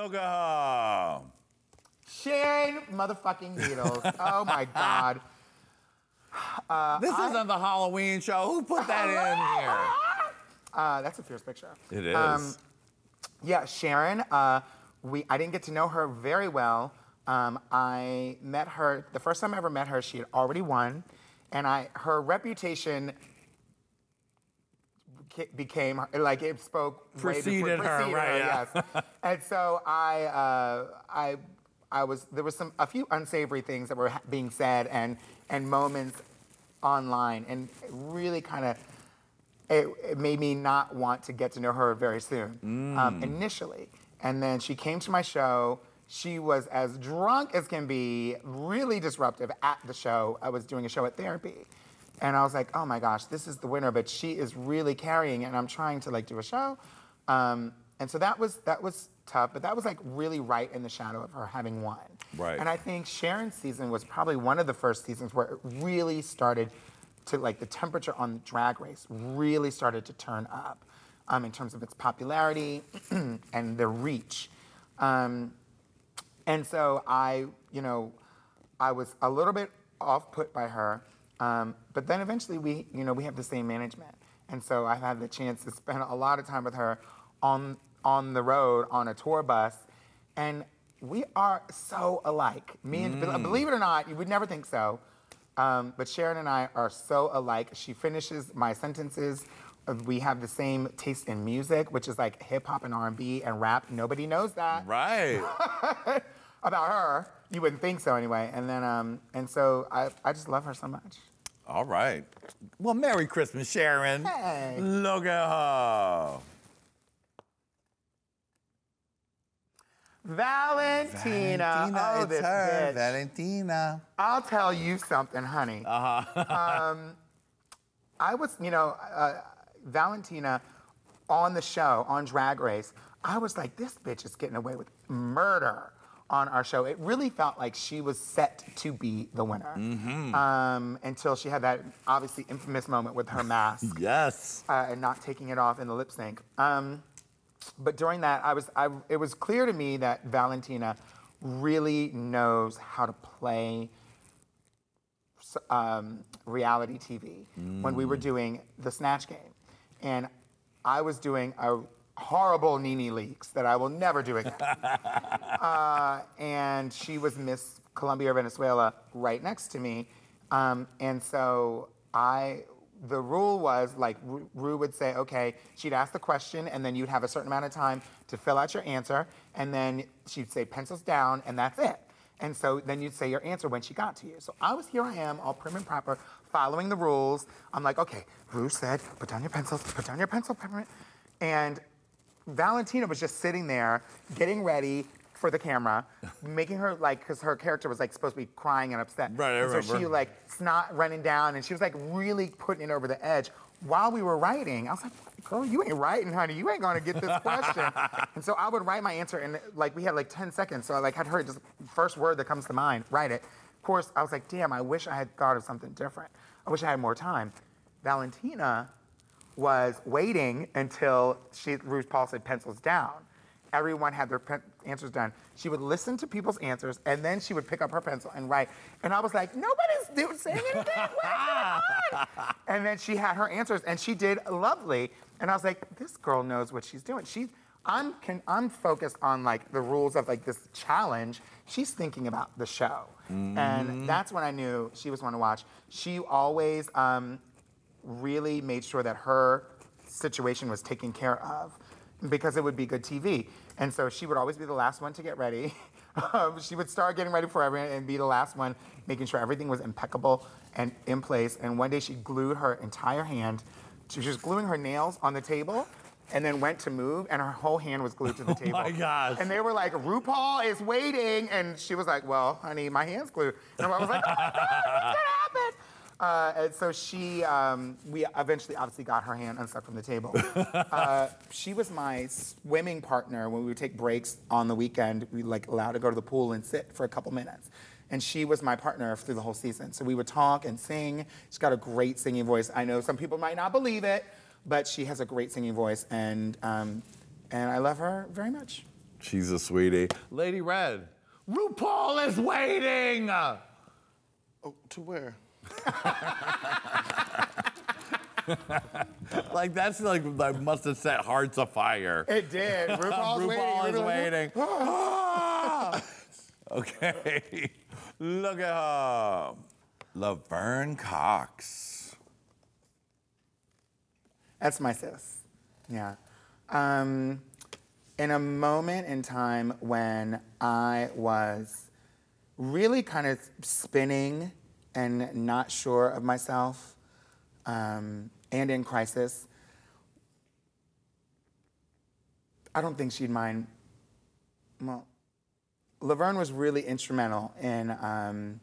Look at her. Sharon motherfucking Needles. Oh my God. This isn't the Halloween show. Who put that in here? That's a fierce picture. It is. Yeah, Sharon, I didn't get to know her very well. I met her, the first time I ever met her, she had already won. And her reputation became, like it spoke Preceded her, right, yeah. Yes. And so there was a few unsavory things that were being said and moments online, and it really kind of, it made me not want to get to know her very soon, initially. And then she came to my show. She was as drunk as can be, really disruptive at the show. I was doing a show at Therapy. And I was like, oh my gosh, this is the winner, but she is really carrying it, and I'm trying to like do a show. And so that was tough, but that was like really right in the shadow of her having won. Right. And I think Sharon's season was probably one of the first seasons where it really started to, like, the temperature on Drag Race really started to turn up in terms of its popularity and the reach. And so I was a little bit off-put by her, but then eventually we have the same management. And so I've had the chance to spend a lot of time with her on the road, on a tour bus, and we are so alike. Me and, believe it or not, you would never think so, but Sharon and I are so alike. She finishes my sentences. We have the same taste in music, which is like hip hop and R&B and rap. Nobody knows that. Right. About her. You wouldn't think so anyway. And then, and so I just love her so much. All right. Well, Merry Christmas, Sharon. Hey. Look at her. Valentina. Oh, it's this her. bitch. Valentina. I'll tell you something, honey. I was, Valentina on the show, on Drag Race, I was like, this bitch is getting away with murder on our show. It really felt like she was set to be the winner. Until she had that obviously infamous moment with her mask. Yes. And not taking it off in the lip sync. But during that, it was clear to me that Valentina really knows how to play reality TV when we were doing the Snatch Game. And I was doing a horrible Nene Leakes that I will never do again. And she was Miss Colombia or Venezuela right next to me. And so the rule was, like, Ru would say, okay, she'd ask the question, and then you'd have a certain amount of time to fill out your answer, and then she'd say pencils down, and that's it. And so then you'd say your answer when she got to you. So here I am, all prim and proper, following the rules. I'm like, okay, Ru said, put down your pencils, put down your pencil, Peppermint. And Valentina was just sitting there, getting ready for the camera, making her, like, because her character was, like, supposed to be crying and upset. Right, I remember. So she, like, snot running down, and she was, like, really putting it over the edge. While we were writing, I was like, girl, you ain't writing, honey. You ain't gonna get this question. And so I would write my answer, and, like, we had, like, 10 seconds. So I, like, had her just, first word that comes to mind, write it. Of course, I was like, damn, I wish I had thought of something different. I wish I had more time. Valentina was waiting until RuPaul said pencils down. Everyone had their answers done. She would listen to people's answers, and then she would pick up her pencil and write. And I was like, nobody's saying anything. What's going on? And then she had her answers, and she did lovely. And I was like, this girl knows what she's doing. I'm focused on, like, the rules of, like, this challenge. She's thinking about the show. And that's when I knew she was one to watch. She always really made sure that her situation was taken care of, because it would be good TV. And so she would always be the last one to get ready. She would start getting ready for everyone and be the last one, making sure everything was impeccable and in place. And one day she glued her entire hand. She was just gluing her nails on the table, and then went to move, and her whole hand was glued to the table. Oh my gosh. And they were like, RuPaul is waiting. And she was like, well, honey, my hand's glued. And I was like, oh my God, what's gonna happen? And so we eventually obviously got her hand unstuck from the table. She was my swimming partner when we would take breaks on the weekend. We like allowed to go to the pool and sit for a couple minutes. And she was my partner through the whole season. So we would talk and sing. She's got a great singing voice. I know some people might not believe it, but she has a great singing voice, and I love her very much. She's a sweetie. Lady Red, RuPaul is waiting! Oh, to where? Like, that's like must have set hearts afire. It did. RuPaul's RuPaul waiting. is waiting. Okay. Look at her. Laverne Cox. That's my sis. Yeah. In a moment in time when I was really kind of spinning and not sure of myself, and in crisis, I don't think she'd mind. Well, Laverne was really instrumental in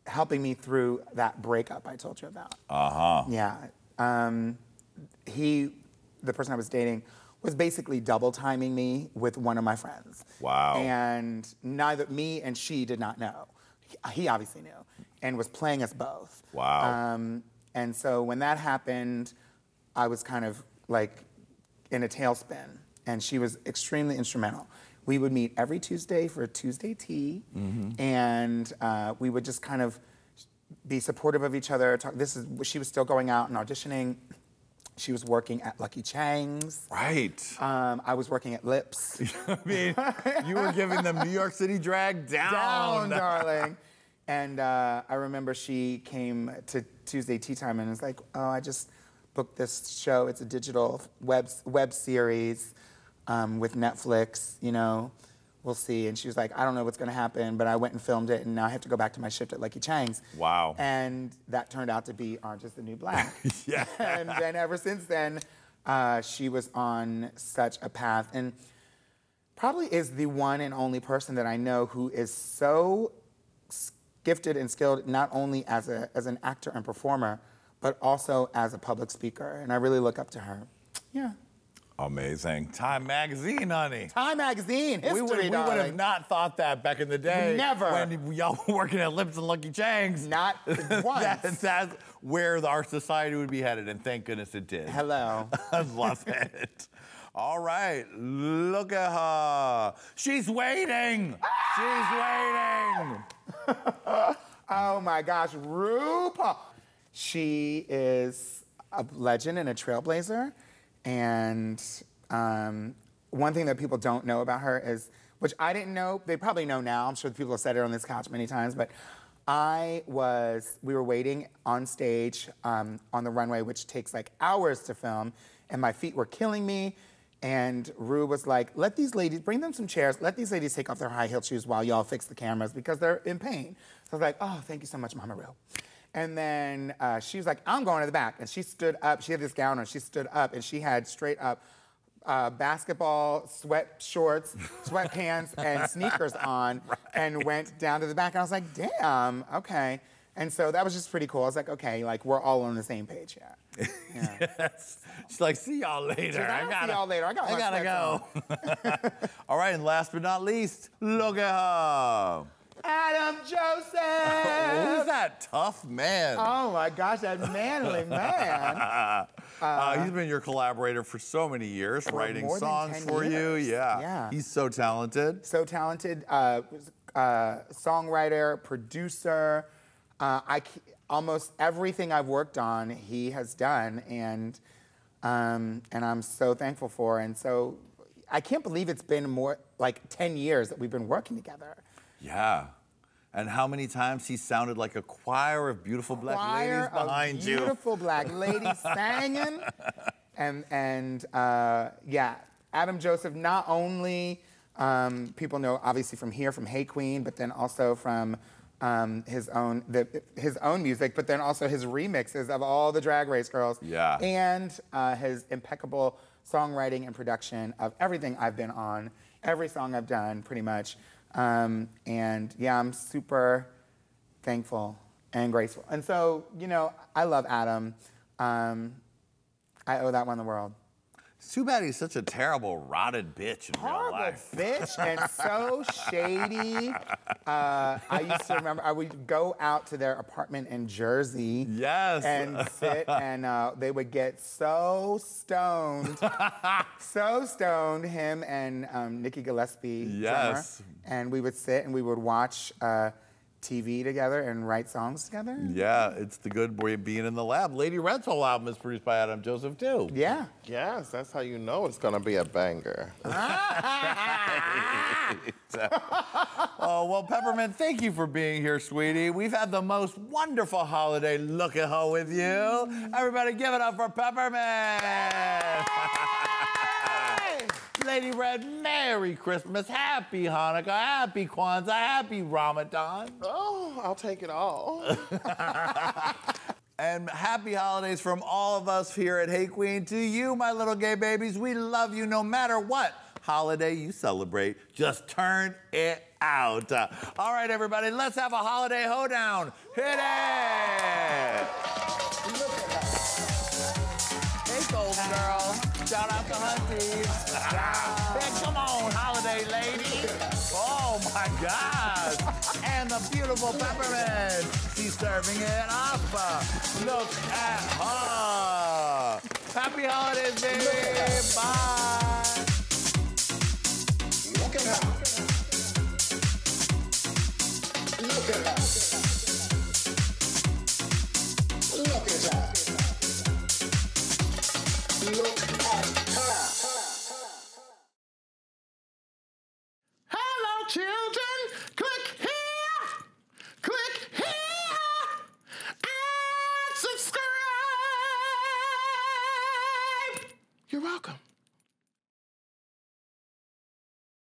helping me through that breakup I told you about. Uh-huh. Yeah. The person I was dating, was basically double timing me with one of my friends. Wow. And neither me and she did not know. He obviously knew and was playing us both. Wow. And so when that happened, I was kind of like in a tailspin, and she was extremely instrumental. We would meet every Tuesday for Tuesday tea, and we would just kind of be supportive of each other. She was still going out and auditioning. She was working at Lucky Chang's. Right. I was working at Lips. I mean, you were giving them New York City drag down. Down, darling. And I remember she came to Tuesday Tea Time and was like, oh, I just booked this show. It's a digital web series with Netflix, you know. We'll see. And she was like, I don't know what's going to happen, but I went and filmed it, and now I have to go back to my shift at Lucky Chang's. Wow. And that turned out to be Orange is the New Black. Yeah. And then ever since then, she was on such a path, and probably is the one and only person that I know who is so gifted and skilled, not only as an actor and performer, but also as a public speaker. And I really look up to her. Yeah. Amazing. Time Magazine, honey. Time Magazine, history, we would have not thought that back in the day. Never. When y'all were working at Lips and Lucky Chang's. Not once. That's where our society would be headed, and thank goodness it did. Hello. I love it. All right, look at her. She's waiting. She's waiting. Oh my gosh, RuPaul. She is a legend and a trailblazer. And one thing that people don't know about her is, which I didn't know, they probably know now, I'm sure people have said it on this couch many times, but we were waiting on stage on the runway, which takes like hours to film, and my feet were killing me. And Ru was like, let these ladies, bring them some chairs, let these ladies take off their high-heeled shoes while y'all fix the cameras because they're in pain. So I was like, oh, thank you so much, Mama Ru. And then she was like, I'm going to the back. And she stood up, she had this gown on, she stood up, and she had straight up basketball, sweat shorts, sweatpants, and sneakers on, and went down to the back. And I was like, damn, okay. And so that was just pretty cool. I was like, okay, like we're all on the same page here. Yeah. Yes. She's like, see y'all later. I gotta see y'all later. I gotta go. All right, and last but not least, look at her. Adam Joseph! Who's that tough man? Oh my gosh, that manly man. He's been your collaborator for so many years, writing more than songs 10 for years. you. Yeah. Yeah. He's so talented. So talented, songwriter, producer. Almost everything I've worked on, he has done, and I'm so thankful for. And so I can't believe it's been more like 10 years that we've been working together. Yeah. And how many times he sounded like a choir of beautiful black ladies behind you. Beautiful black ladies singing. And yeah, Adam Joseph, not only people know obviously from here, from Hey Qween, but then also from his own music, but then also his remixes of all the Drag Race girls. Yeah. And his impeccable songwriting and production of everything I've been on, every song I've done, pretty much. And yeah, I'm super thankful and grateful. And so, you know, I love Adam. I owe that one the world. It's too bad he's such a terrible, rotted bitch in real life. Bitch, and so shady. I used to remember, I would go out to their apartment in Jersey. Yes. And sit, and they would get so stoned. Him and Nikki Gillespie. Yes. Drummer, and we would sit and we would watch TV together and write songs together. Yeah, it's the good boy being in the lab. Lady Red's whole album is produced by Adam Joseph, too. Yeah. Yes, that's how you know it's gonna be a banger. Oh, well, Peppermint, thank you for being here, sweetie. We've had the most wonderful holiday look-at-ho with you. Everybody give it up for Peppermint. Lady Red, Merry Christmas, Happy Hanukkah, Happy Kwanzaa, Happy Ramadan. Oh, I'll take it all. And happy holidays from all of us here at Hey Qween. To you, my little gay babies, we love you no matter what holiday you celebrate. Just turn it out. All right, everybody, let's have a holiday hoedown. Hit it! Hey, Gold Girl. Shout out to Hunties. Hey, come on, holiday lady. Oh, my God. And the beautiful Peppermint. She's serving it up. Look at her. Happy holidays, baby. Bye. Look at her. Look at her. Look at her. Look